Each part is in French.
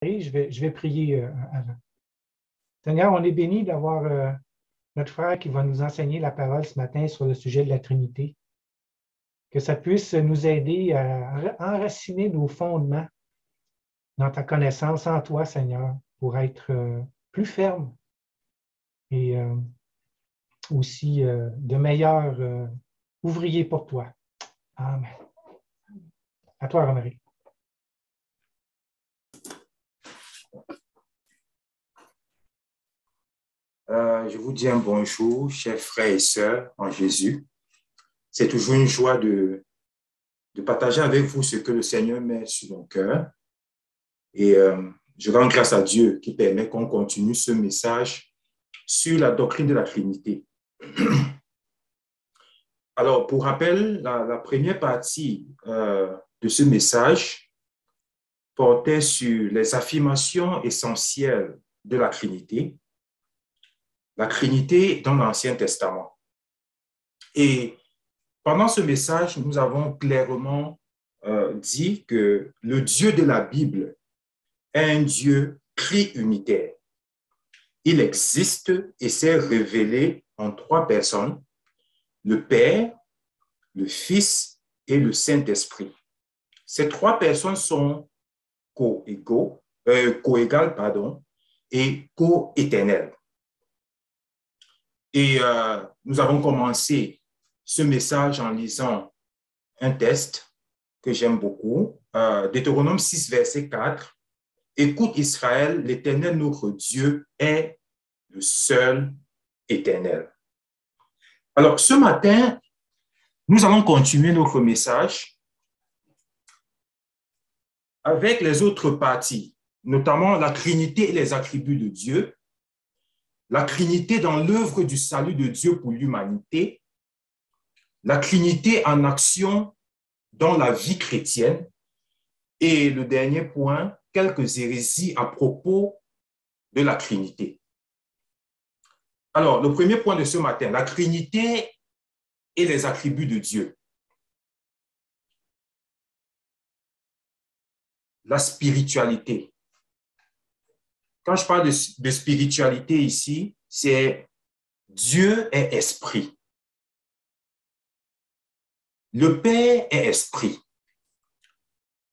Je vais prier avant. Seigneur, on est béni d'avoir notre frère qui va nous enseigner la parole ce matin sur le sujet de la Trinité. Que ça puisse nous aider à enraciner nos fondements dans ta connaissance en toi, Seigneur, pour être plus ferme et aussi de meilleurs ouvriers pour toi. Amen. À toi, Romary. Je vous dis un bonjour, chers frères et sœurs en Jésus. C'est toujours une joie de partager avec vous ce que le Seigneur met sur mon cœur. Et je rends grâce à Dieu qui permet qu'on continue ce message sur la doctrine de la Trinité. Alors, pour rappel, la première partie de ce message portait sur les affirmations essentielles de la Trinité dans l'Ancien Testament. Et pendant ce message, nous avons clairement dit que le Dieu de la Bible est un Dieu triunitaire. Il existe et s'est révélé en 3 personnes, le Père, le Fils et le Saint-Esprit. Ces 3 personnes sont coégales et co-éternelles. Et nous avons commencé ce message en lisant un texte que j'aime beaucoup, Deutéronome 6, verset 4. « Écoute Israël, l'Éternel notre Dieu est le seul éternel. » Alors, ce matin, nous allons continuer notre message avec les autres parties, notamment la Trinité et les attributs de Dieu, la Trinité dans l'œuvre du salut de Dieu pour l'humanité, la Trinité en action dans la vie chrétienne et le dernier point, quelques hérésies à propos de la Trinité. Alors, le premier point de ce matin, la Trinité et les attributs de Dieu. La spiritualité. Quand je parle de spiritualité ici, c'est Dieu est esprit. Le Père est esprit.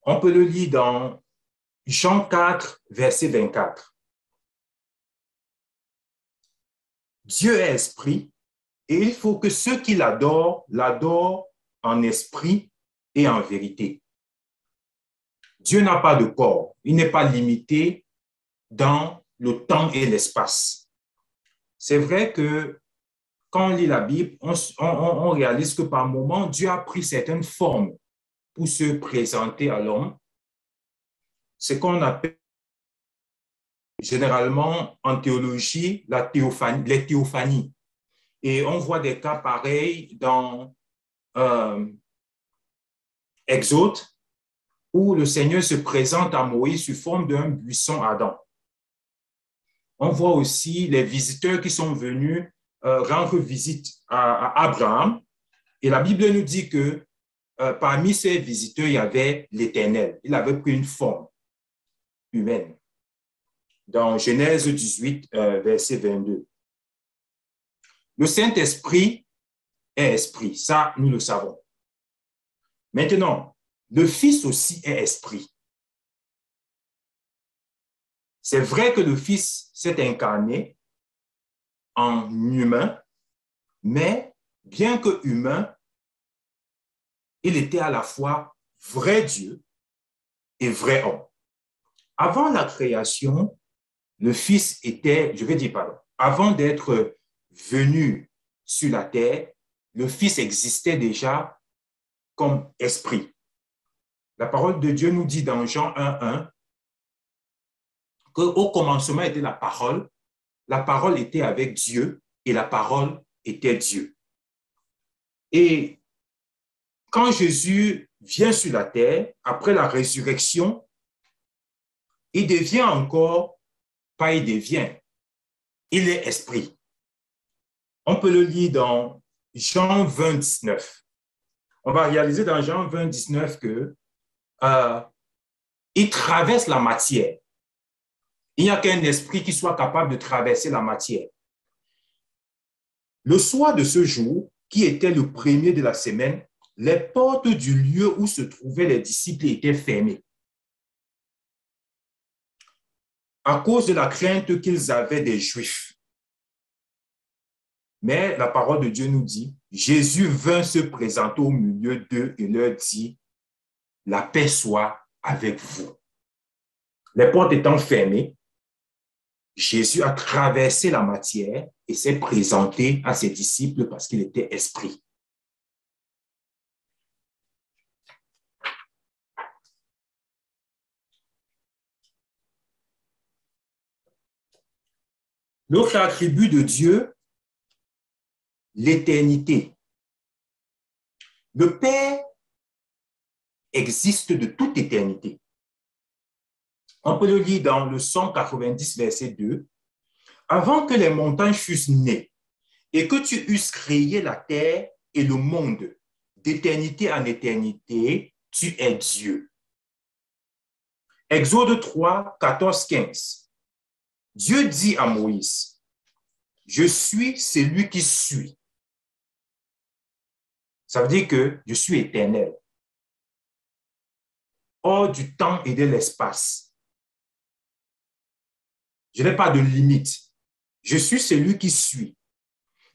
On peut le lire dans Jean 4, verset 24. Dieu est esprit et il faut que ceux qui l'adorent en esprit et en vérité. Dieu n'a pas de corps. Il n'est pas limité dans le temps et l'espace. C'est vrai que quand on lit la Bible, on réalise que par moments, Dieu a pris certaines formes pour se présenter à l'homme. C'est ce qu'on appelle généralement en théologie les théophanies. Et on voit des cas pareils dans Exode, où le Seigneur se présente à Moïse sous forme d'un buisson ardent. On voit aussi les visiteurs qui sont venus rendre visite à Abraham. Et la Bible nous dit que parmi ces visiteurs, il y avait l'Éternel. Il avait pris une forme humaine. Dans Genèse 18, verset 22. Le Saint-Esprit est esprit. Ça, nous le savons. Maintenant, le Fils aussi est esprit. C'est vrai que le Fils s'est incarné en humain, mais bien que humain, il était à la fois vrai Dieu et vrai homme. Avant la création, le Fils était, avant d'être venu sur la terre, le Fils existait déjà comme esprit. La parole de Dieu nous dit dans Jean 1:1 qu'au commencement était la parole était avec Dieu et la parole était Dieu. Et quand Jésus vient sur la terre, après la résurrection, il devient encore, pas il devient, il est esprit. On peut le lire dans Jean 20, 19. On va réaliser dans Jean 20, 19 que il traverse la matière. Il n'y a qu'un esprit qui soit capable de traverser la matière. Le soir de ce jour, qui était le premier de la semaine, les portes du lieu où se trouvaient les disciples étaient fermées à cause de la crainte qu'ils avaient des Juifs. Mais la parole de Dieu nous dit, Jésus vint se présenter au milieu d'eux et leur dit, la paix soit avec vous. Les portes étant fermées, Jésus a traversé la matière et s'est présenté à ses disciples parce qu'il était esprit. L'autre attribut de Dieu, l'éternité. Le Père existe de toute éternité. On peut le lire dans le Psaume 90, verset 2. Avant que les montagnes fussent nées et que tu eusses créé la terre et le monde, d'éternité en éternité, tu es Dieu. Exode 3, 14, 15. Dieu dit à Moïse, je suis celui qui suis. Ça veut dire que je suis éternel, hors du temps et de l'espace. Je n'ai pas de limite. Je suis celui qui suis.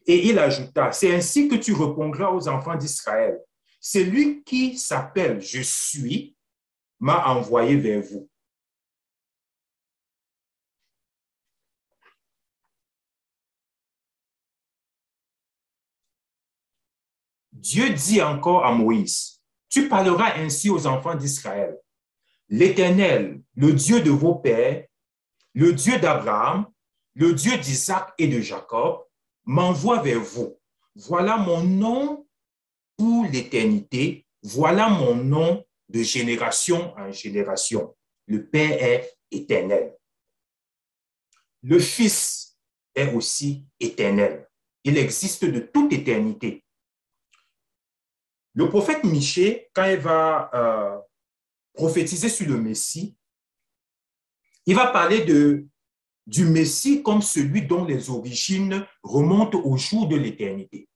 Et il ajouta, c'est ainsi que tu répondras aux enfants d'Israël. Celui qui s'appelle je suis m'a envoyé vers vous. Dieu dit encore à Moïse, tu parleras ainsi aux enfants d'Israël. L'Éternel, le Dieu de vos pères, le Dieu d'Abraham, le Dieu d'Isaac et de Jacob, m'envoie vers vous. Voilà mon nom pour l'éternité. Voilà mon nom de génération en génération. Le Père est éternel. Le Fils est aussi éternel. Il existe de toute éternité. Le prophète Michée, quand il va prophétiser sur le Messie, il va parler du Messie comme celui dont les origines remontent au jour de l'éternité.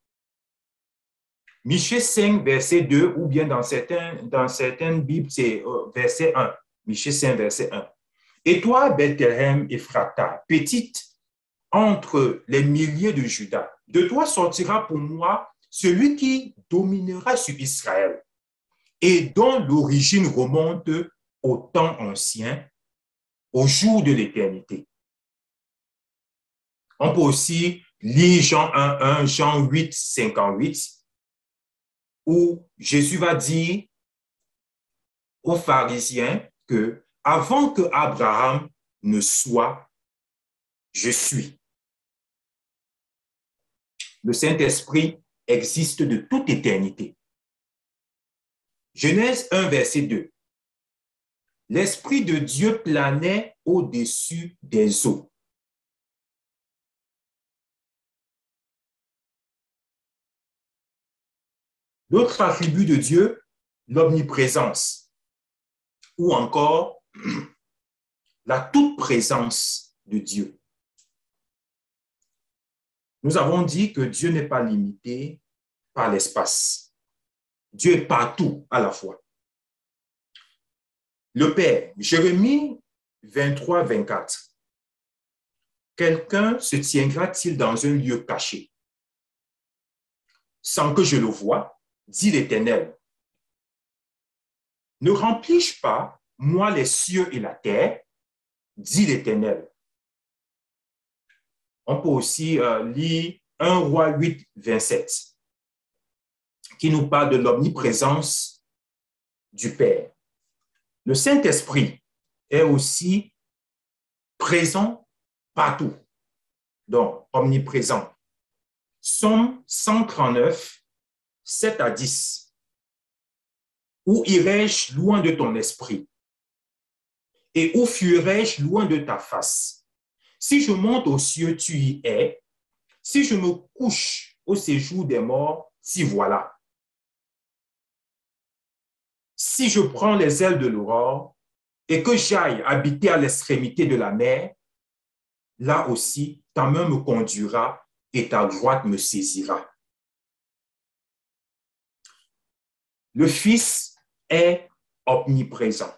Michée 5, verset 2, ou bien dans certaines Bibles, c'est verset 1. Michée 5, verset 1. Et toi, Bethléem Ephrata, petite entre les milliers de Juda, de toi sortira pour moi celui qui dominera sur Israël et dont l'origine remonte au temps ancien, au jour de l'éternité. On peut aussi lire Jean 1, 1, Jean 8, 58, où Jésus va dire aux pharisiens que avant que Abraham ne soit, je suis. Le Saint-Esprit existe de toute éternité. Genèse 1, verset 2. L'Esprit de Dieu planait au-dessus des eaux. L'autre attribut de Dieu, l'omniprésence, ou encore la toute-présence de Dieu. Nous avons dit que Dieu n'est pas limité par l'espace. Dieu est partout à la fois. Le Père, Jérémie 23, 24. Quelqu'un se tiendra-t-il dans un lieu caché sans que je le voie, dit l'Éternel. Ne remplis-je pas, moi, les cieux et la terre, dit l'Éternel. On peut aussi lire 1 Roi 8, 27, qui nous parle de l'omniprésence du Père. Le Saint-Esprit est aussi présent partout, donc omniprésent. Psaume 139, 7 à 10. Où irai-je loin de ton esprit? Et où fuirai-je loin de ta face? Si je monte aux cieux, tu y es. Si je me couche au séjour des morts, t'y voilà. Si je prends les ailes de l'aurore et que j'aille habiter à l'extrémité de la mer, là aussi, ta main me conduira et ta droite me saisira. Le Fils est omniprésent.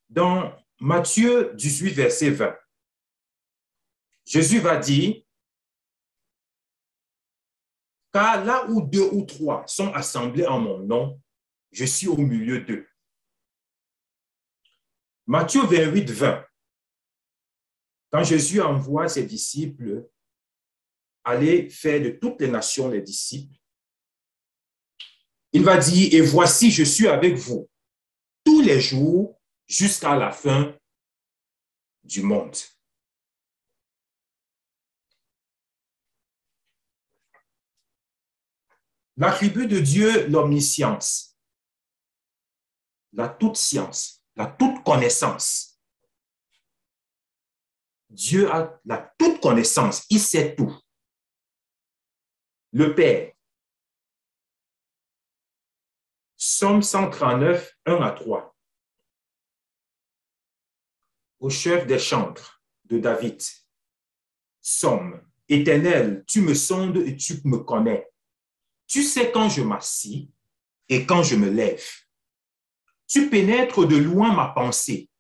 Dans Matthieu 18, verset 20, Jésus va dire, « Car là où 2 ou 3 sont assemblés en mon nom, je suis au milieu d'eux. » Matthieu 28, 20, quand Jésus envoie ses disciples aller faire de toutes les nations les disciples, il va dire, « Et voici, je suis avec vous tous les jours jusqu'à la fin du monde. » L'attribut de Dieu, l'omniscience, la toute science, la toute connaissance. Dieu a la toute connaissance, il sait tout. Le Père, Psaume 139, 1 à 3. Au chef des chantres de David, Somme, Éternel, tu me sondes et tu me connais. Tu sais quand je m'assis et quand je me lève. Tu pénètres de loin ma pensée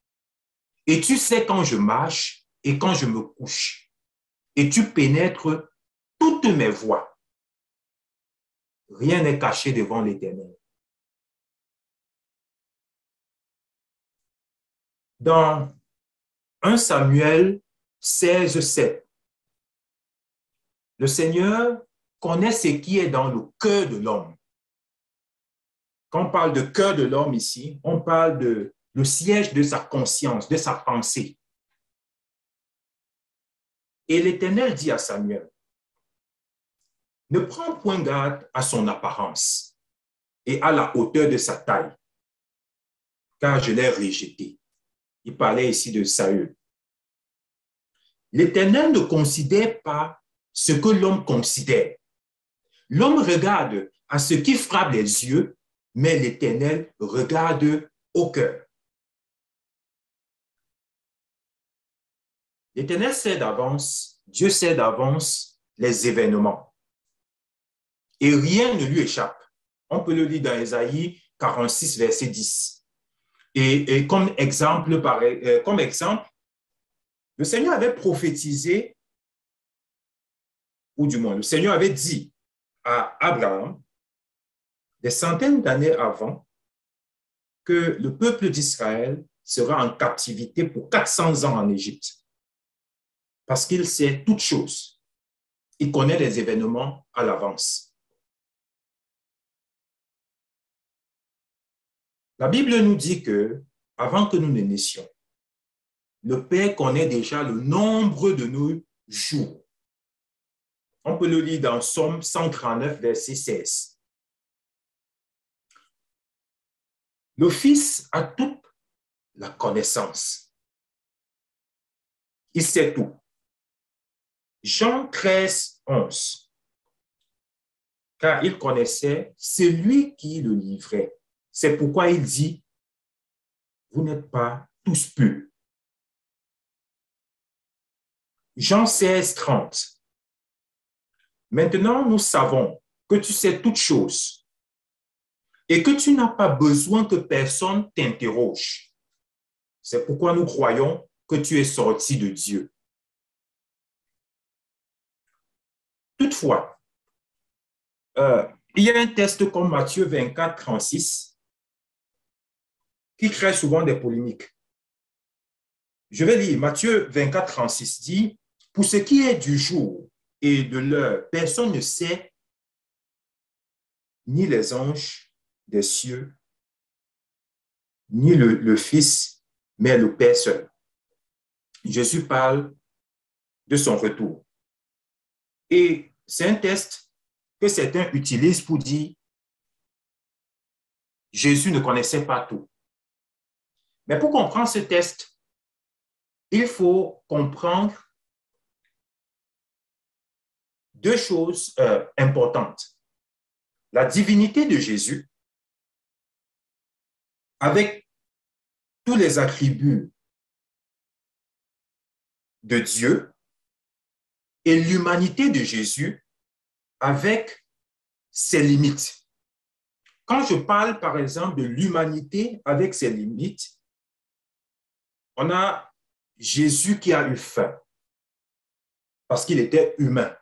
et tu sais quand je marche et quand je me couche. Et tu pénètres toutes mes voies. Rien n'est caché devant l'Éternel. Dans 1 Samuel 16, 7, le Seigneur connaît ce qui est dans le cœur de l'homme. Quand on parle de cœur de l'homme ici, on parle de le siège de sa conscience, de sa pensée. Et l'Éternel dit à Samuel, ne prends point garde à son apparence et à la hauteur de sa taille, car je l'ai rejeté. Il parlait ici de Saül. L'Éternel ne considère pas ce que l'homme considère. L'homme regarde à ce qui frappe les yeux, mais l'Éternel regarde au cœur. L'Éternel sait d'avance, Dieu sait d'avance les événements. Et rien ne lui échappe. On peut le lire dans Ésaïe 46, verset 10. Et comme exemple, le Seigneur avait prophétisé, ou du moins, le Seigneur avait dit à Abraham, des centaines d'années avant, que le peuple d'Israël sera en captivité pour 400 ans en Égypte. Parce qu'il sait toutes choses. Il connaît les événements à l'avance. La Bible nous dit que, avant que nous ne naissions, le Père connaît déjà le nombre de nos jours. On peut le lire dans Psaume 139, verset 16. Le Fils a toute la connaissance. Il sait tout. Jean 13, 11. Car il connaissait celui qui le livrait. C'est pourquoi il dit, vous n'êtes pas tous purs. Jean 16, 30. Maintenant, nous savons que tu sais toutes choses et que tu n'as pas besoin que personne t'interroge. C'est pourquoi nous croyons que tu es sorti de Dieu. Toutefois, il y a un texte comme Matthieu 24, 36 qui crée souvent des polémiques. Je vais lire Matthieu 24, 36 dit, « Pour ce qui est du jour et de l'heure, personne ne sait, ni les anges des cieux, ni le Fils, mais le Père seul. » Jésus parle de son retour. Et c'est un texte que certains utilisent pour dire Jésus ne connaissait pas tout. Mais pour comprendre ce texte, il faut comprendre deux choses importantes. La divinité de Jésus avec tous les attributs de Dieu et l'humanité de Jésus avec ses limites. Quand je parle, par exemple, de l'humanité avec ses limites, on a Jésus qui a eu faim parce qu'il était humain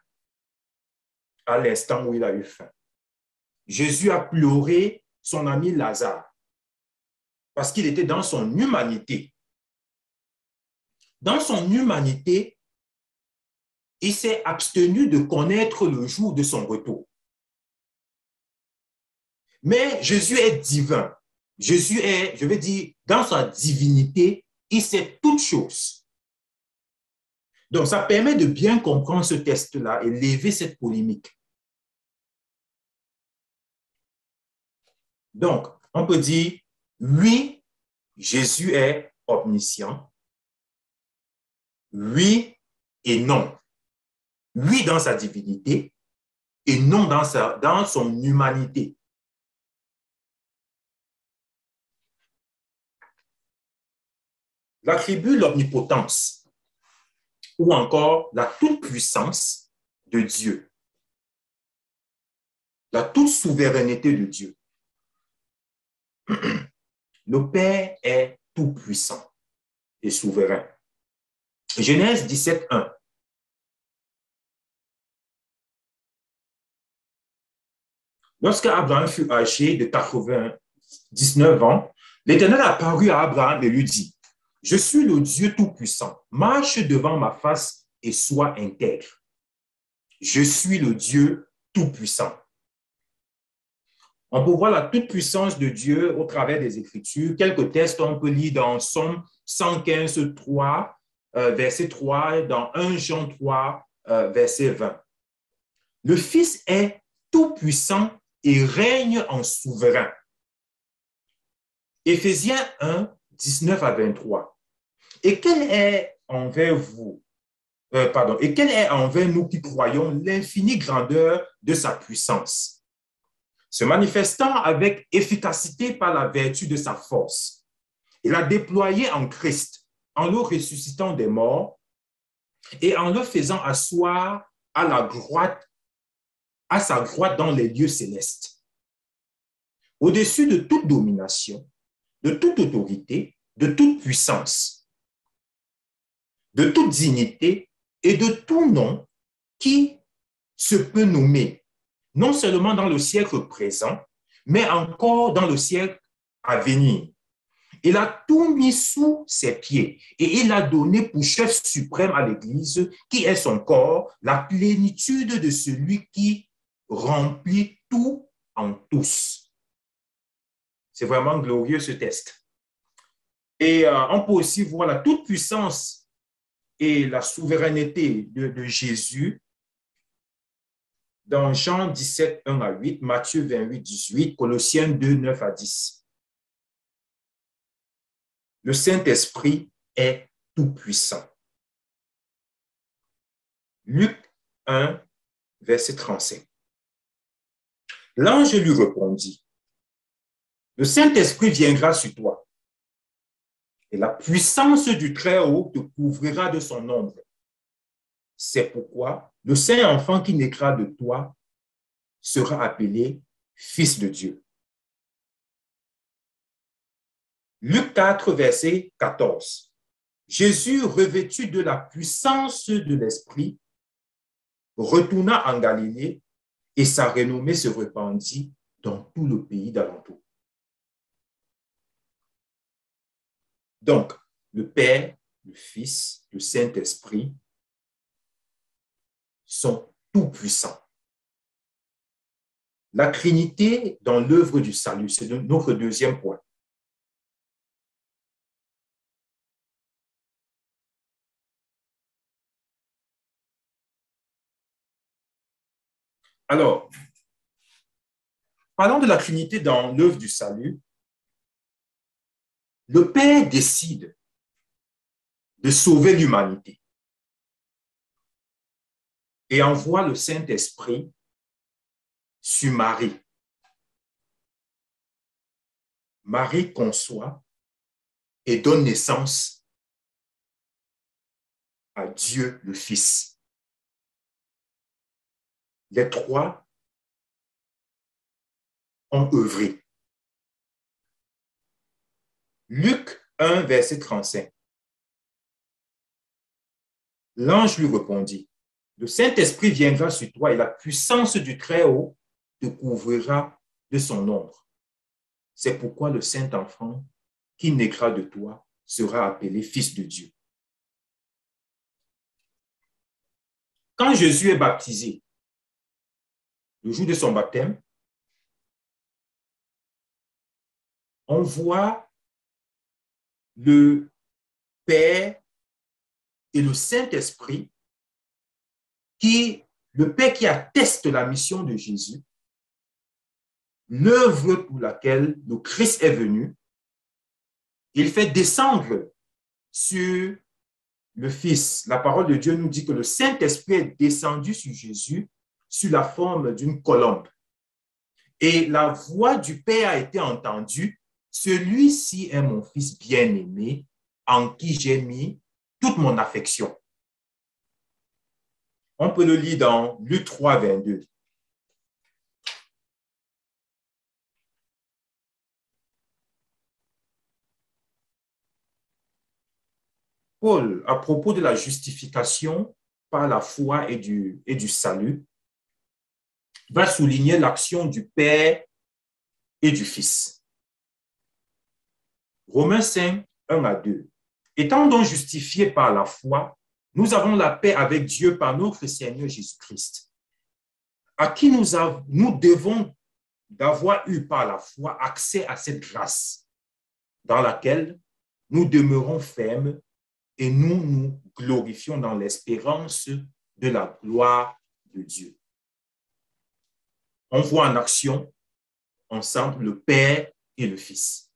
à l'instant où il a eu faim. Jésus a pleuré son ami Lazare parce qu'il était dans son humanité. Dans son humanité, il s'est abstenu de connaître le jour de son retour. Mais Jésus est divin. Jésus est, je veux dire, dans sa divinité, il sait toutes choses. Donc, ça permet de bien comprendre ce texte-là et lever cette polémique. Donc, on peut dire, oui, Jésus est omniscient. Oui et non. Oui dans sa divinité et non dans son humanité. L'attribut l'omnipotence ou encore la toute-puissance de Dieu, la toute-souveraineté de Dieu. Le Père est tout-puissant et souverain. Genèse 17, 1. Lorsque Abraham fut âgé de 99 ans, l'Éternel apparut à Abraham et lui dit, « Je suis le Dieu tout-puissant, marche devant ma face et sois intègre. Je suis le Dieu tout-puissant. » On peut voir la toute-puissance de Dieu au travers des Écritures. Quelques textes on peut lire dans Somme 115, 3, verset 3, dans 1 Jean 3, verset 20. Le Fils est tout-puissant et règne en souverain. Éphésiens 1, 19 à 23. Et quel est envers nous qui croyons l'infinie grandeur de sa puissance, se manifestant avec efficacité par la vertu de sa force. Il l'a déployé en Christ, en le ressuscitant des morts et en le faisant asseoir à sa droite dans les lieux célestes, au-dessus de toute domination, de toute autorité, de toute puissance, de toute dignité et de tout nom qui se peut nommer, non seulement dans le siècle présent, mais encore dans le siècle à venir. Il a tout mis sous ses pieds et il a donné pour chef suprême à l'Église, qui est son corps, la plénitude de celui qui remplit tout en tous. C'est vraiment glorieux ce texte. Et on peut aussi voir la toute-puissance et la souveraineté de Jésus dans Jean 17, 1 à 8, Matthieu 28, 18, Colossiens 2, 9 à 10. Le Saint-Esprit est tout-puissant. Luc 1, verset 35. L'ange lui répondit, « Le Saint-Esprit viendra sur toi, et la puissance du Très-Haut te couvrira de son ombre. C'est pourquoi le Saint-Enfant qui naîtra de toi sera appelé Fils de Dieu. » Luc 4, verset 14. Jésus, revêtu de la puissance de l'Esprit, retourna en Galilée et sa renommée se répandit dans tout le pays d'alentour. Donc, le Père, le Fils, le Saint-Esprit sont tout-puissants. La Trinité dans l'œuvre du salut, c'est notre deuxième point. Alors, parlons de la Trinité dans l'œuvre du salut. Le Père décide de sauver l'humanité et envoie le Saint-Esprit sur Marie. Marie conçoit et donne naissance à Dieu le Fils. Les trois ont œuvré. Luc 1, verset 35. L'ange lui répondit, « Le Saint-Esprit viendra sur toi et la puissance du Très-Haut te couvrira de son ombre. C'est pourquoi le Saint-Enfant qui naîtra de toi sera appelé Fils de Dieu. » Quand Jésus est baptisé, le jour de son baptême, on voit le Père et le Saint-Esprit le Père qui atteste la mission de Jésus, l'œuvre pour laquelle le Christ est venu, il fait descendre sur le Fils. La parole de Dieu nous dit que le Saint-Esprit est descendu sur Jésus sous la forme d'une colombe. Et la voix du Père a été entendue, « Celui-ci est mon Fils bien-aimé, en qui j'ai mis toute mon affection. » On peut le lire dans Luc 3, 22. Paul, à propos de la justification par la foi et du salut, va souligner l'action du Père et du Fils. Romains 5, 1 à 2. Étant donc justifiés par la foi, nous avons la paix avec Dieu par notre Seigneur Jésus-Christ, à qui nous devons d'avoir eu par la foi accès à cette grâce dans laquelle nous demeurons fermes et nous nous glorifions dans l'espérance de la gloire de Dieu. On voit en action ensemble le Père et le Fils.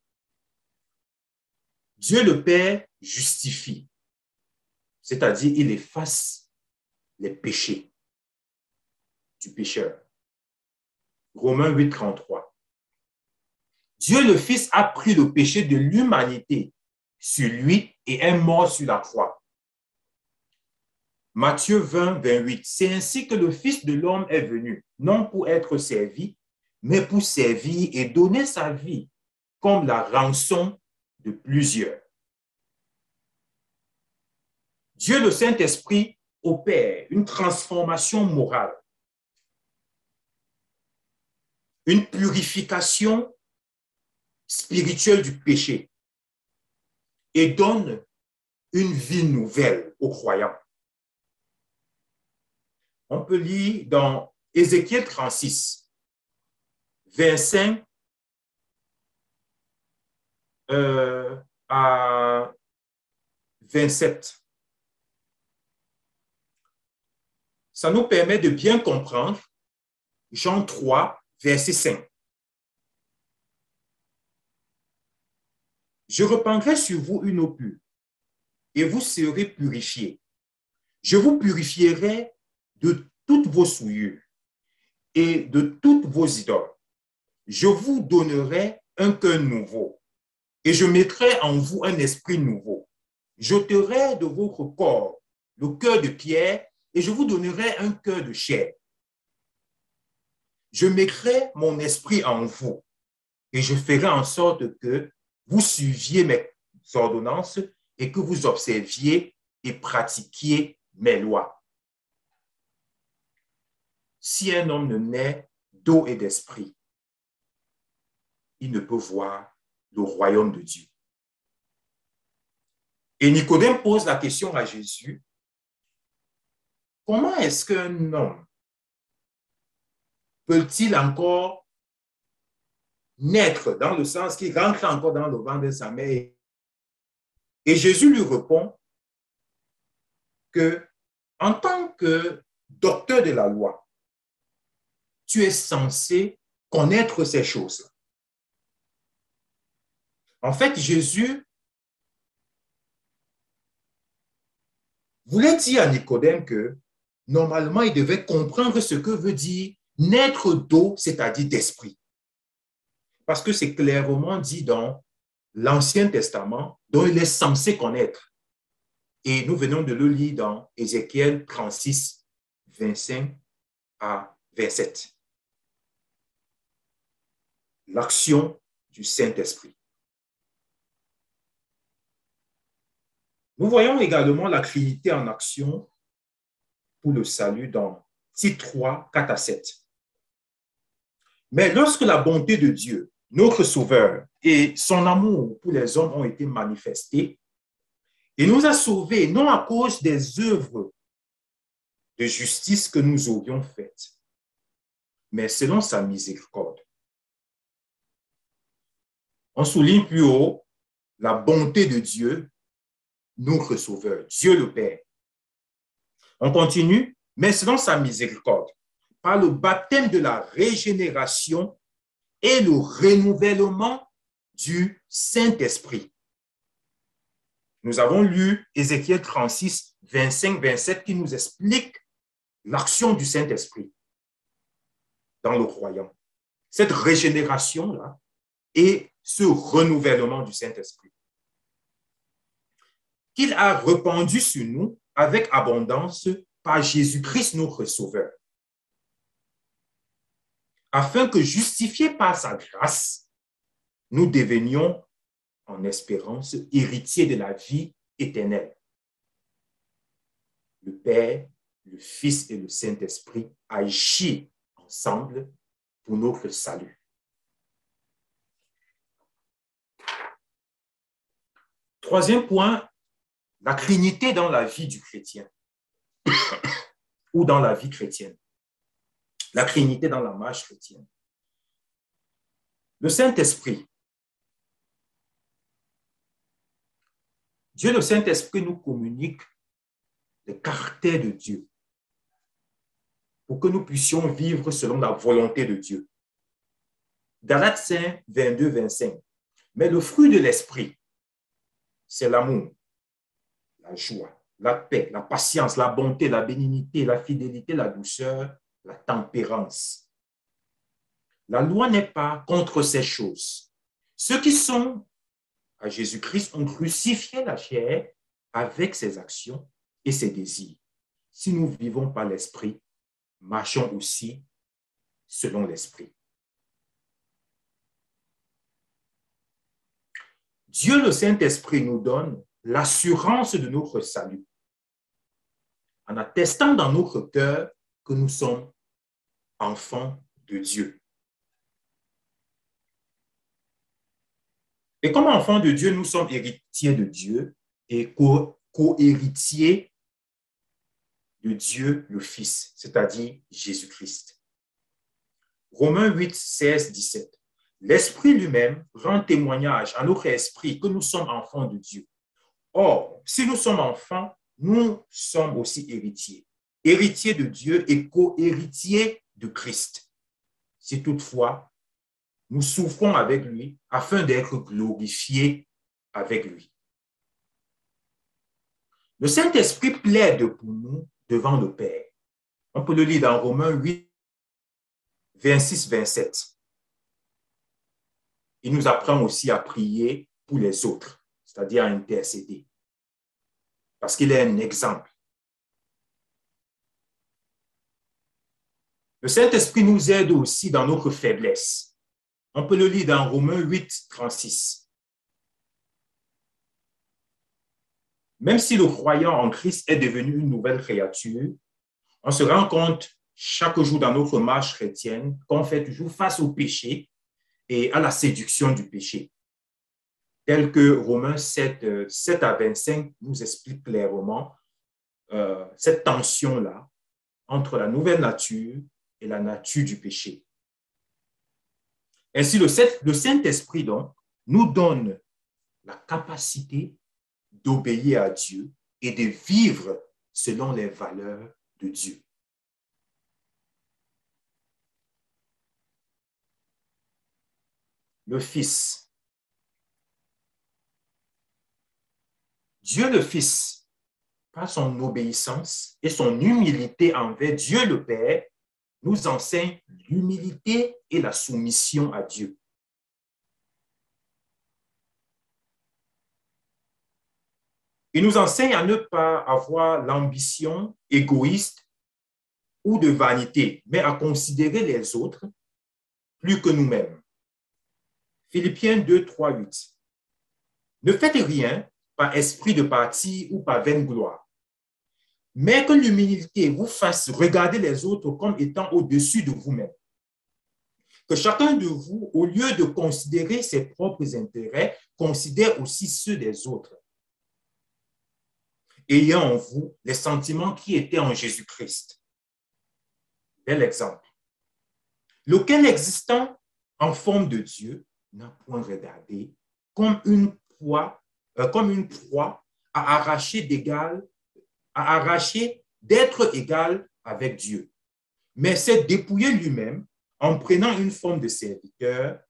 Dieu le Père justifie, c'est-à-dire il efface les péchés du pécheur. Romains 8, 33. Dieu le Fils a pris le péché de l'humanité sur lui et est mort sur la croix. Matthieu 20, 28. C'est ainsi que le Fils de l'homme est venu, non pour être servi, mais pour servir et donner sa vie comme la rançon de plusieurs. Dieu le Saint-Esprit opère une transformation morale, une purification spirituelle du péché et donne une vie nouvelle aux croyants. On peut lire dans Ézéchiel 36, 25 à 27. Ça nous permet de bien comprendre Jean 3, verset 5. Je répandrai sur vous une eau pure, et vous serez purifiés. Je vous purifierai de toutes vos souillures et de toutes vos idoles. Je vous donnerai un cœur nouveau, et je mettrai en vous un esprit nouveau. J'ôterai de votre corps le cœur de pierre, et je vous donnerai un cœur de chair. Je mettrai mon esprit en vous, et je ferai en sorte que vous suiviez mes ordonnances et que vous observiez et pratiquiez mes lois. Si un homme ne naît d'eau et d'esprit, il ne peut voir le royaume de Dieu. Et Nicodème pose la question à Jésus, comment est-ce qu'un homme peut-il encore naître dans le sens qu'il rentre encore dans le ventre de sa mère? Et Jésus lui répond que, en tant que docteur de la loi, tu es censé connaître ces choses-là. En fait, Jésus voulait dire à Nicodème que normalement, il devait comprendre ce que veut dire naître d'eau, c'est-à-dire d'esprit. parce que c'est clairement dit dans l'Ancien Testament, dont il est censé connaître. Et nous venons de le lire dans Ézéchiel 36, 25 à 27. L'action du Saint-Esprit. Nous voyons également la Trinité en action pour le salut dans Tite 3, 4 à 7. Mais lorsque la bonté de Dieu, notre Sauveur, et son amour pour les hommes ont été manifestés, il nous a sauvés non à cause des œuvres de justice que nous aurions faites, mais selon sa miséricorde. On souligne plus haut la bonté de Dieu, notre Sauveur, Dieu le Père. On continue, mais selon sa miséricorde, par le baptême de la régénération et le renouvellement du Saint-Esprit. Nous avons lu Ézéchiel 36, 25, 27 qui nous explique l'action du Saint-Esprit dans le croyant. Cette régénération-là et ce renouvellement du Saint-Esprit qu'il a répandu sur nous avec abondance par Jésus-Christ notre Sauveur, afin que, justifiés par sa grâce, nous devenions en espérance héritiers de la vie éternelle. Le Père, le Fils et le Saint-Esprit agissent ensemble pour notre salut. Troisième point, la Trinité dans la vie du chrétien ou dans la vie chrétienne. La Trinité dans la marche chrétienne. Le Saint-Esprit. Dieu, le Saint-Esprit, nous communique le caractère de Dieu pour que nous puissions vivre selon la volonté de Dieu. Galates 5, 22, 25. Mais le fruit de l'Esprit, c'est l'amour, la joie, la paix, la patience, la bonté, la bénignité, la fidélité, la douceur, la tempérance. La loi n'est pas contre ces choses. Ceux qui sont à Jésus-Christ ont crucifié la chair avec ses actions et ses désirs. Si nous vivons par l'Esprit, marchons aussi selon l'Esprit. Dieu, le Saint-Esprit, nous donne l'assurance de notre salut en attestant dans notre cœur que nous sommes enfants de Dieu. Et comme enfants de Dieu, nous sommes héritiers de Dieu et co-héritiers de Dieu le Fils, c'est-à-dire Jésus-Christ. Romains 8, 16, 17. L'Esprit lui-même rend témoignage à notre esprit que nous sommes enfants de Dieu. Or, si nous sommes enfants, nous sommes aussi héritiers. Héritiers de Dieu et co-héritiers de Christ. Si toutefois, nous souffrons avec lui afin d'être glorifiés avec lui. Le Saint-Esprit plaide pour nous devant le Père. On peut le lire dans Romains 8, 26, 27. Il nous apprend aussi à prier pour les autres, c'est-à-dire à intercéder, parce qu'il est un exemple. Le Saint-Esprit nous aide aussi dans notre faiblesse. On peut le lire dans Romains 8, 36. Même si le croyant en Christ est devenu une nouvelle créature, on se rend compte chaque jour dans notre marche chrétienne qu'on fait toujours face au péché et à la séduction du péché. Tel que Romains 7, 7 à 25 nous explique clairement cette tension-là entre la nouvelle nature et la nature du péché. Ainsi, le Saint-Esprit, donc, nous donne la capacité d'obéir à Dieu et de vivre selon les valeurs de Dieu. Le Fils. Dieu le Fils, par son obéissance et son humilité envers Dieu le Père, nous enseigne l'humilité et la soumission à Dieu. Il nous enseigne à ne pas avoir l'ambition égoïste ou de vanité, mais à considérer les autres plus que nous-mêmes. Philippiens 2, 3, 8. Ne faites rien par esprit de parti ou par vaine gloire, mais que l'humilité vous fasse regarder les autres comme étant au-dessus de vous-même. Que chacun de vous, au lieu de considérer ses propres intérêts, considère aussi ceux des autres, ayant en vous les sentiments qui étaient en Jésus-Christ. Bel exemple. Lequel existant en forme de Dieu n'a point regardé comme une proie à arracher d'être égal avec Dieu, mais s'est dépouillé lui-même en prenant une forme de serviteur,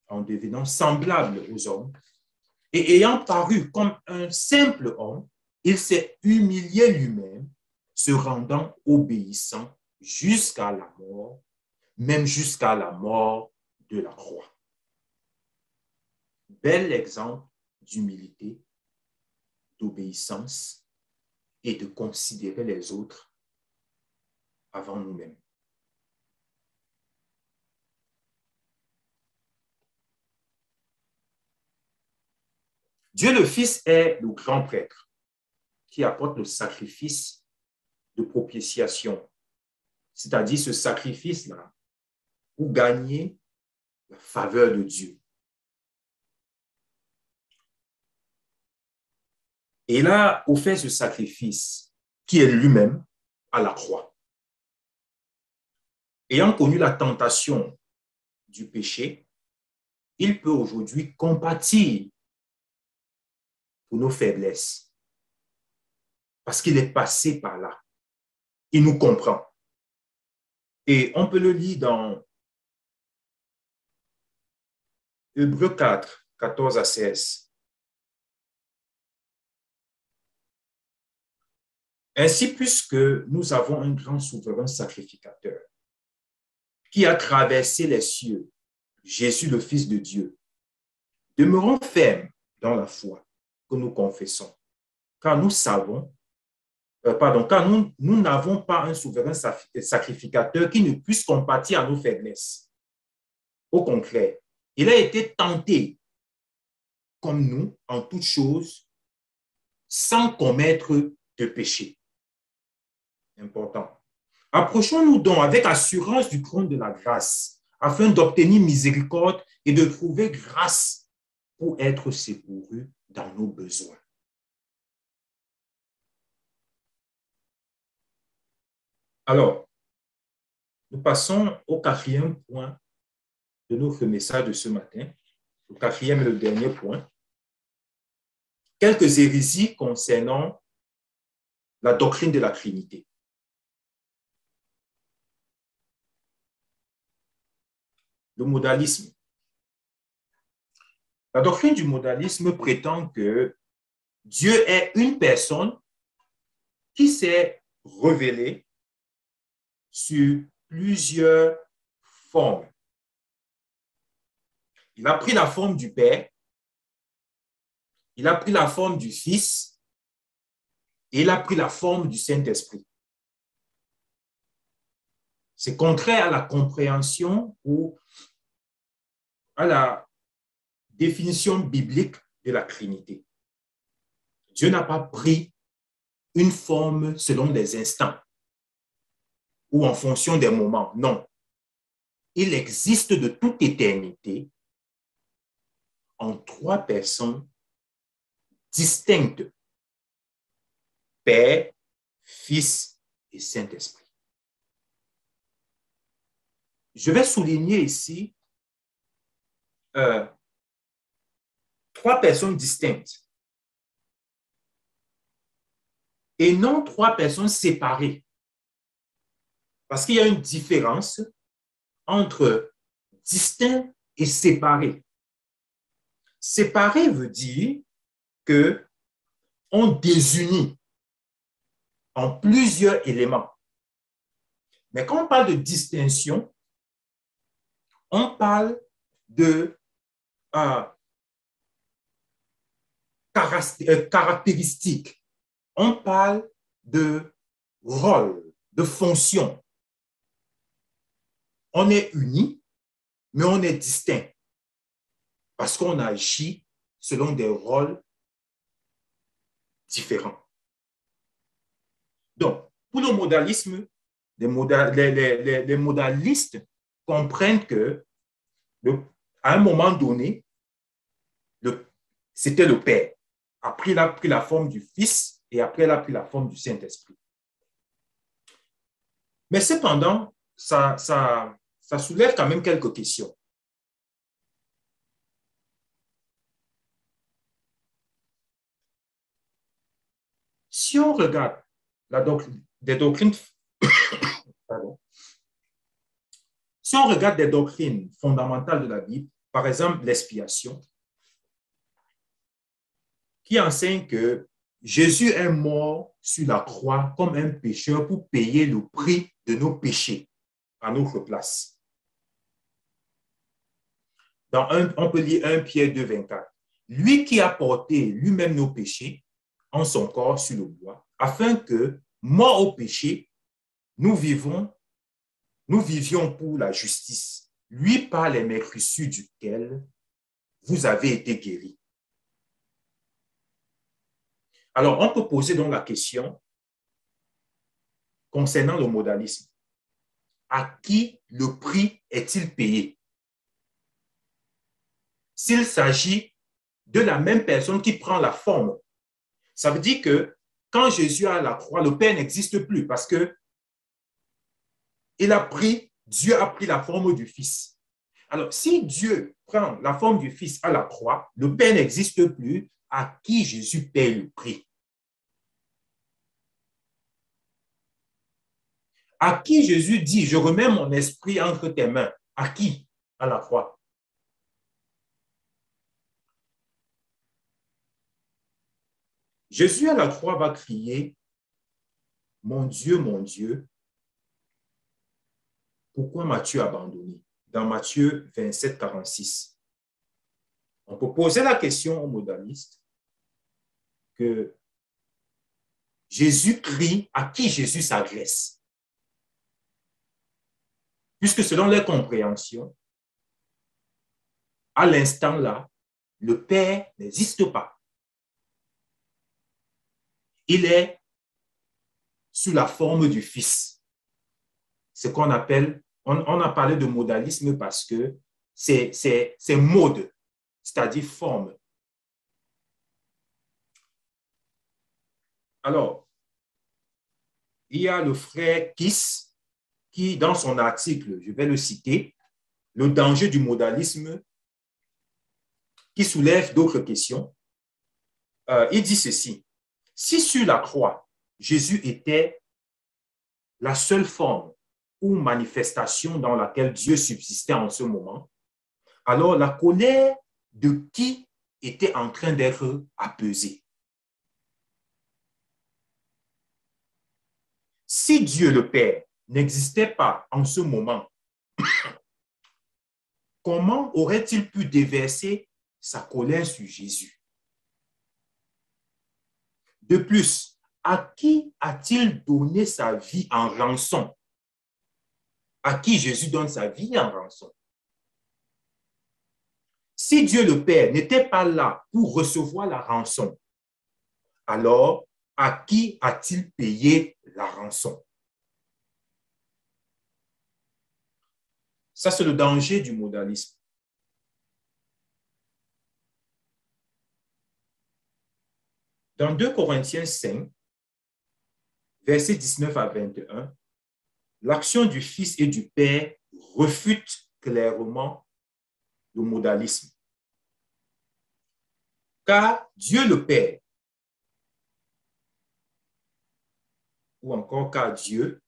en devenant semblable aux hommes, et ayant paru comme un simple homme, il s'est humilié lui-même, se rendant obéissant jusqu'à la mort, même jusqu'à la mort de la croix. Bel exemple d'humilité, d'obéissance et de considérer les autres avant nous-mêmes. Dieu le Fils est le grand prêtre qui apporte le sacrifice de propitiation, c'est-à-dire ce sacrifice-là pour gagner la faveur de Dieu. Et il a offert ce sacrifice qui est lui-même à la croix. Ayant connu la tentation du péché, il peut aujourd'hui compatir pour nos faiblesses parce qu'il est passé par là. Il nous comprend. Et on peut le lire dans Hébreux 4, 14 à 16. Ainsi, puisque nous avons un grand souverain sacrificateur qui a traversé les cieux, Jésus le Fils de Dieu, demeurons fermes dans la foi que nous confessons, car nous savons, car nous n'avons pas un souverain sacrificateur qui ne puisse compatir à nos faiblesses. Au contraire, il a été tenté comme nous en toutes choses, sans commettre de péché. Important. Approchons-nous donc avec assurance du trône de la grâce, afin d'obtenir miséricorde et de trouver grâce pour être secourus dans nos besoins. Alors, nous passons au quatrième point de notre message de ce matin. Le quatrième et le dernier point. Quelques hérésies concernant la doctrine de la Trinité. Le modalisme. La doctrine du modalisme prétend que Dieu est une personne qui s'est révélée sur plusieurs formes. Il a pris la forme du Père, il a pris la forme du Fils et il a pris la forme du Saint-Esprit. C'est contraire à la compréhension ou à la définition biblique de la Trinité. Dieu n'a pas pris une forme selon des instants ou en fonction des moments. Non. Il existe de toute éternité en trois personnes distinctes: Père, Fils et Saint-Esprit. Je vais souligner ici trois personnes distinctes et non trois personnes séparées. Parce qu'il y a une différence entre distinct et séparé. Séparé veut dire qu'on désunit en plusieurs éléments. Mais quand on parle de distinction, on parle de caractéristiques. On parle de rôle, de fonction. On est unis, mais on est distincts parce qu'on agit selon des rôles différents. Donc, pour le modalisme, les modalistes comprennent que à un moment donné, c'était le Père. Après, il a pris la forme du Fils et après, il a pris la forme du Saint-Esprit. Mais cependant, ça soulève quand même quelques questions. Si on regarde des doctrines, si on regarde des doctrines fondamentales de la Bible, par exemple l'expiation, qui enseigne que Jésus est mort sur la croix comme un pécheur pour payer le prix de nos péchés à notre place. On peut lire 1 Pierre 2, 24. Lui qui a porté lui-même nos péchés en son corps sur le bois, afin que, morts au péché, nous vivions pour la justice, lui par les meurtrissures duquel vous avez été guéris. Alors, on peut poser donc la question concernant le modalisme. À qui le prix est-il payé? S'il s'agit de la même personne qui prend la forme, ça veut dire que quand Jésus est à la croix, le Père n'existe plus parce que Dieu a pris la forme du Fils. Alors, si Dieu prend la forme du Fils à la croix, le Père n'existe plus, à qui Jésus paye le prix? À qui Jésus dit, je remets mon esprit entre tes mains? À qui? À la croix. Jésus à la croix va crier, mon Dieu, pourquoi m'as-tu abandonné? Dans Matthieu 27, 46. On peut poser la question aux modalistes que Jésus crie, à qui Jésus s'adresse? Puisque selon leur compréhension, à l'instant là, le Père n'existe pas. Il est sous la forme du Fils. Ce qu'on appelle, on a parlé de modalisme parce que c'est mode, c'est-à-dire forme. Alors, il y a le frère Kiss qui, dans son article, je vais le citer, le danger du modalisme, qui soulève d'autres questions. Il dit ceci, si sur la croix, Jésus était la seule forme ou manifestation dans laquelle Dieu subsistait en ce moment, alors la colère de qui était en train d'être apaisée? Si Dieu le Père n'existait pas en ce moment, comment aurait-il pu déverser sa colère sur Jésus? De plus, à qui a-t-il donné sa vie en rançon? À qui Jésus donne sa vie en rançon? Si Dieu le Père n'était pas là pour recevoir la rançon, alors à qui a-t-il payé la rançon? Ça, c'est le danger du modalisme. Dans 2 Corinthiens 5, versets 19 à 21, l'action du Fils et du Père refute clairement le modalisme. Car Dieu le Père, ou encore car Dieu,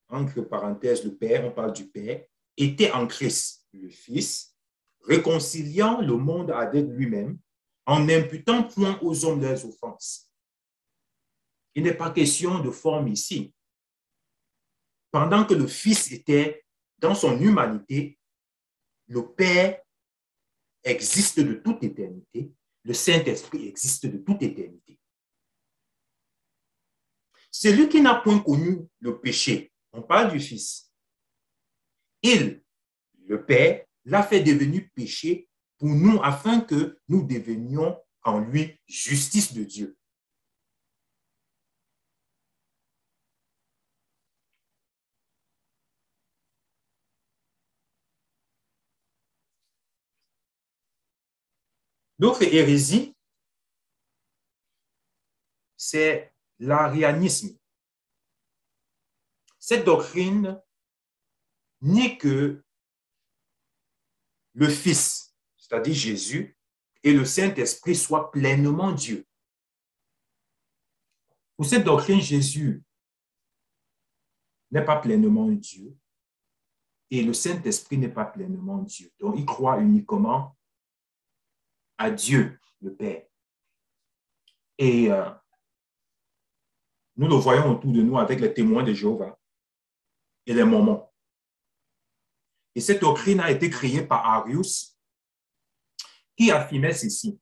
entre parenthèses le Père, on parle du Père, était en Christ, le Fils, réconciliant le monde avec lui-même, en n'imputant point aux hommes leurs offenses. Il n'est pas question de forme ici. Pendant que le Fils était dans son humanité, le Père existe de toute éternité. le Saint-Esprit existe de toute éternité. Celui qui n'a point connu le péché, on parle du Fils, il, le Père, l'a fait devenir péché pour nous afin que nous devenions en lui justice de Dieu. L'autre hérésie, c'est l'arianisme. Cette doctrine nie que le Fils, c'est-à-dire Jésus, et le Saint-Esprit soient pleinement Dieu. Pour cette doctrine, Jésus n'est pas pleinement Dieu et le Saint-Esprit n'est pas pleinement Dieu. Donc, il croit uniquement à Dieu, le Père. Et nous le voyons autour de nous avec les témoins de Jéhovah et les Mormons. Et cette doctrine a été créée par Arius, qui affirmait ceci.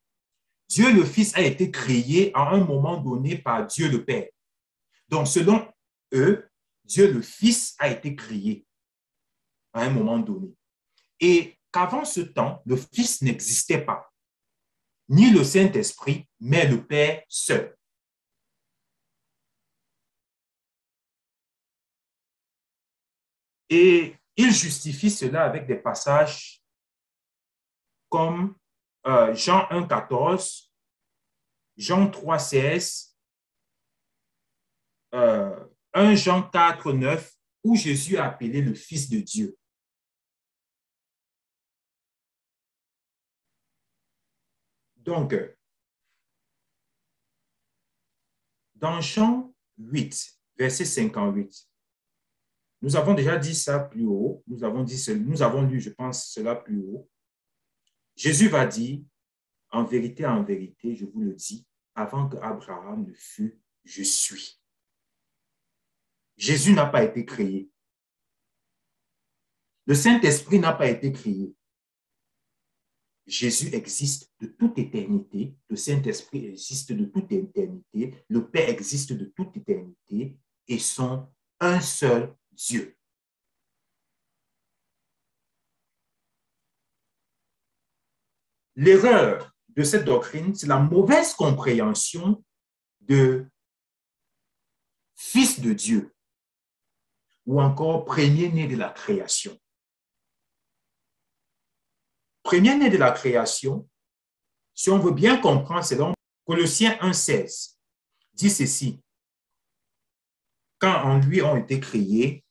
Dieu le Fils a été créé à un moment donné par Dieu le Père. Donc, selon eux, Dieu le Fils a été créé à un moment donné. Et qu'avant ce temps, le Fils n'existait pas, ni le Saint-Esprit, mais le Père seul. Et il justifie cela avec des passages comme Jean 1,14, Jean 3,16, 1 Jean 4,9, où Jésus a appelé le Fils de Dieu. Donc, dans Jean 8, verset 58, nous avons déjà dit ça plus haut, nous avons lu, je pense, cela plus haut. Jésus va dire, en vérité, je vous le dis, avant que Abraham ne fût, je suis. Jésus n'a pas été créé. Le Saint-Esprit n'a pas été créé. Jésus existe de toute éternité, le Saint-Esprit existe de toute éternité, le Père existe de toute éternité et sont un seul Dieu. L'erreur de cette doctrine, c'est la mauvaise compréhension de Fils de Dieu ou encore premier-né de la création. Premier-né de la création, si on veut bien comprendre, c'est dans Colossiens 1,16, dit ceci. Quand en lui ont été créés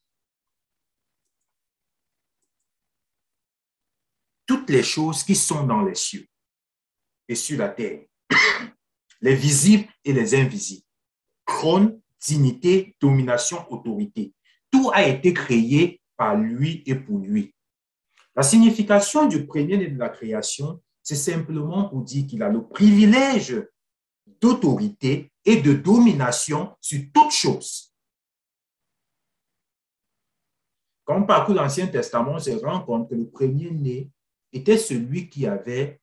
toutes les choses qui sont dans les cieux et sur la terre, les visibles et les invisibles, trône, dignité, domination, autorité. Tout a été créé par lui et pour lui. La signification du premier-né de la création, c'est simplement pour dire qu'il a le privilège d'autorité et de domination sur toute chose. Quand on parcourt l'Ancien Testament, on se rend compte que le premier-né était celui qui avait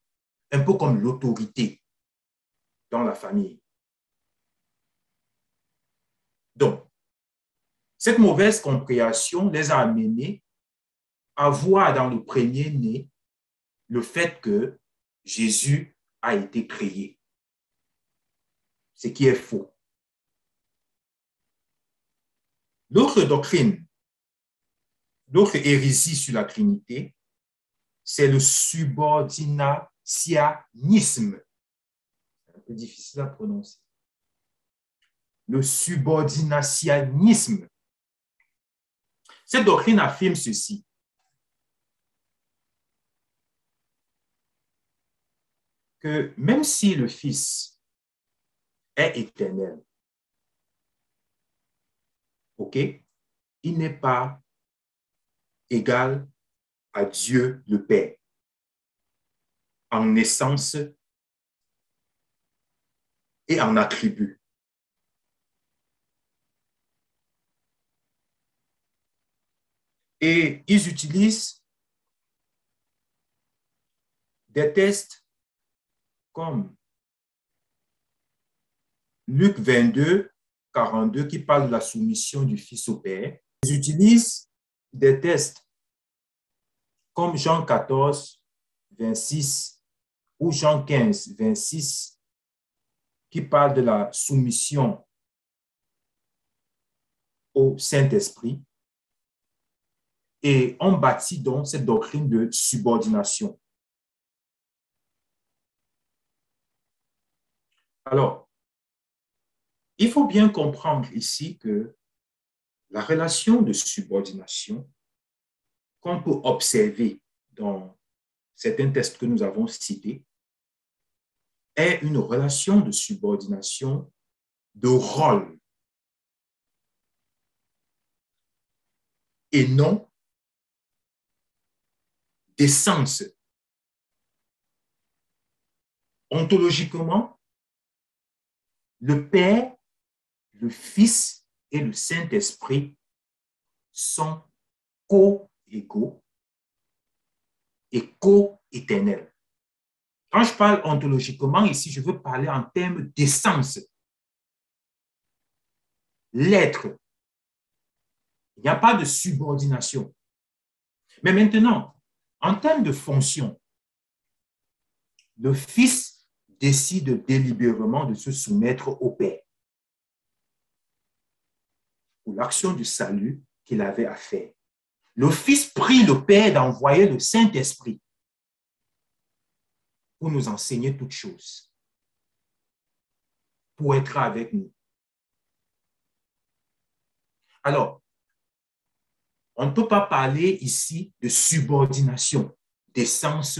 un peu comme l'autorité dans la famille. Donc, cette mauvaise compréhension les a amenés à voir dans le premier-né le fait que Jésus a été créé, ce qui est faux. L'autre doctrine, l'autre hérésie sur la Trinité, c'est le subordinationnisme. C'est un peu difficile à prononcer. Le subordinationnisme. Cette doctrine affirme ceci. Que même si le Fils est éternel, ok, il n'est pas égal à Dieu le Père en naissance et en attribut. Et ils utilisent des tests comme Luc 22, 42, qui parle de la soumission du Fils au Père. Ils utilisent des textes comme Jean 14, 26 ou Jean 15, 26, qui parlent de la soumission au Saint-Esprit. Et on bâtit donc cette doctrine de subordination. Alors, il faut bien comprendre ici que la relation de subordination qu'on peut observer dans certains textes que nous avons cités est une relation de subordination de rôle et non d'essence. Ontologiquement, le Père, le Fils et le Saint-Esprit sont co-égaux et co-éternels. Quand je parle ontologiquement, ici, je veux parler en termes d'essence. L'être. Il n'y a pas de subordination. Mais maintenant, en termes de fonction, le Fils décide délibérément de se soumettre au Père pour l'action du salut qu'il avait à faire. Le Fils prie le Père d'envoyer le Saint-Esprit pour nous enseigner toutes choses, pour être avec nous. Alors, on ne peut pas parler ici de subordination, d'essence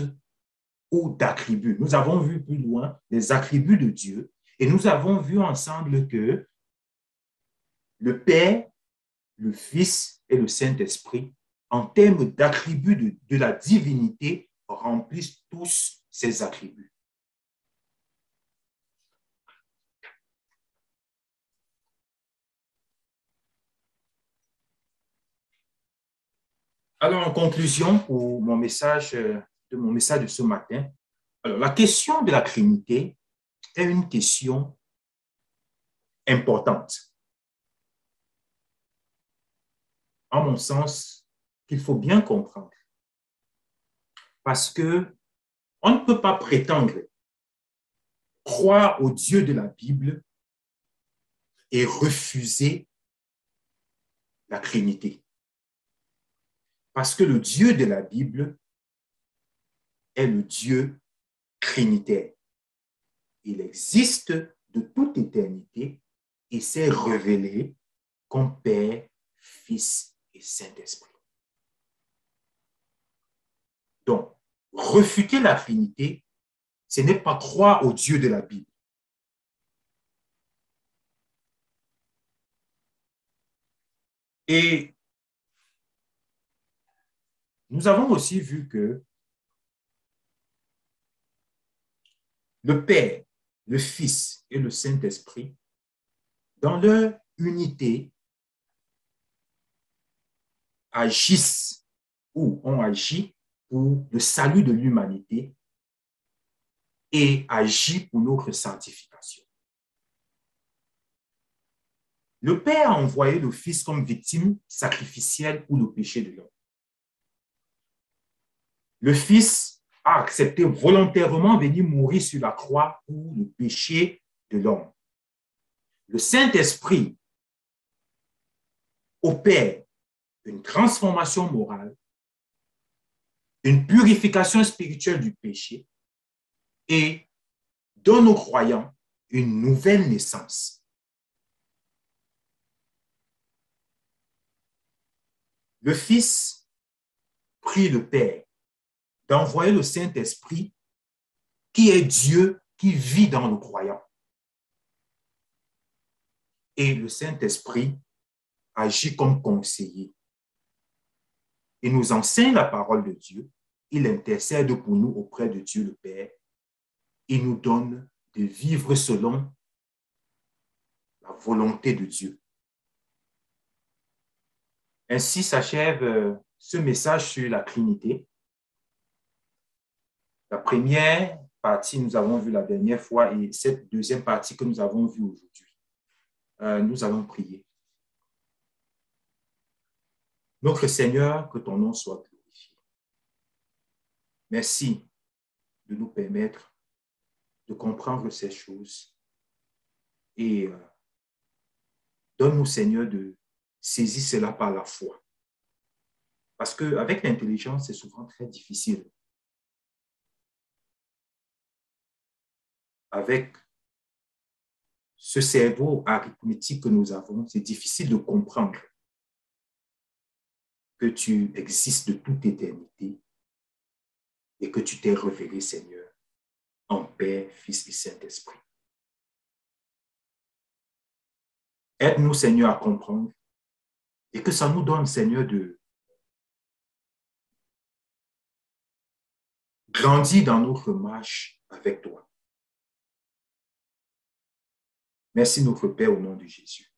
ou d'attributs. Nous avons vu plus loin les attributs de Dieu et nous avons vu ensemble que le Père, le Fils et le Saint-Esprit, en termes d'attributs de la divinité, remplissent tous ces attributs. Alors, en conclusion, pour mon message de ce matin, alors, la question de la Trinité est une question importante. En mon sens, qu'il faut bien comprendre. Parce que on ne peut pas prétendre croire au Dieu de la Bible et refuser la Trinité. Parce que le Dieu de la Bible est le Dieu trinitaire. Il existe de toute éternité et s'est révélé comme Père, Fils et Saint-Esprit. Donc, refuter la Trinité, ce n'est pas croire au Dieu de la Bible. Et nous avons aussi vu que le Père, le Fils et le Saint-Esprit, dans leur unité, agissent ou ont agi pour le salut de l'humanité et agit pour notre sanctification. Le Père a envoyé le Fils comme victime sacrificielle pour le péché de l'homme. Le Fils a accepté volontairement de venir mourir sur la croix pour le péché de l'homme. Le Saint-Esprit opère une transformation morale, une purification spirituelle du péché et donne aux croyants une nouvelle naissance. Le Fils prie le Père d'envoyer le Saint-Esprit qui est Dieu qui vit dans le croyant. Et le Saint-Esprit agit comme conseiller. Il nous enseigne la parole de Dieu, il intercède pour nous auprès de Dieu le Père, il nous donne de vivre selon la volonté de Dieu. Ainsi s'achève ce message sur la Trinité. La première partie, nous avons vu la dernière fois, et cette deuxième partie que nous avons vue aujourd'hui. Nous allons prier. Notre Seigneur, que ton nom soit glorifié. Merci de nous permettre de comprendre ces choses et donne-nous, Seigneur, de saisir cela par la foi. Parce qu'avec l'intelligence, c'est souvent très difficile. Avec ce cerveau arithmétique que nous avons, c'est difficile de comprendre que tu existes de toute éternité et que tu t'es révélé, Seigneur, en Père, Fils et Saint-Esprit. Aide-nous, Seigneur, à comprendre et que ça nous donne, Seigneur, de grandir dans notre marche avec toi. Merci, notre Père, au nom de Jésus.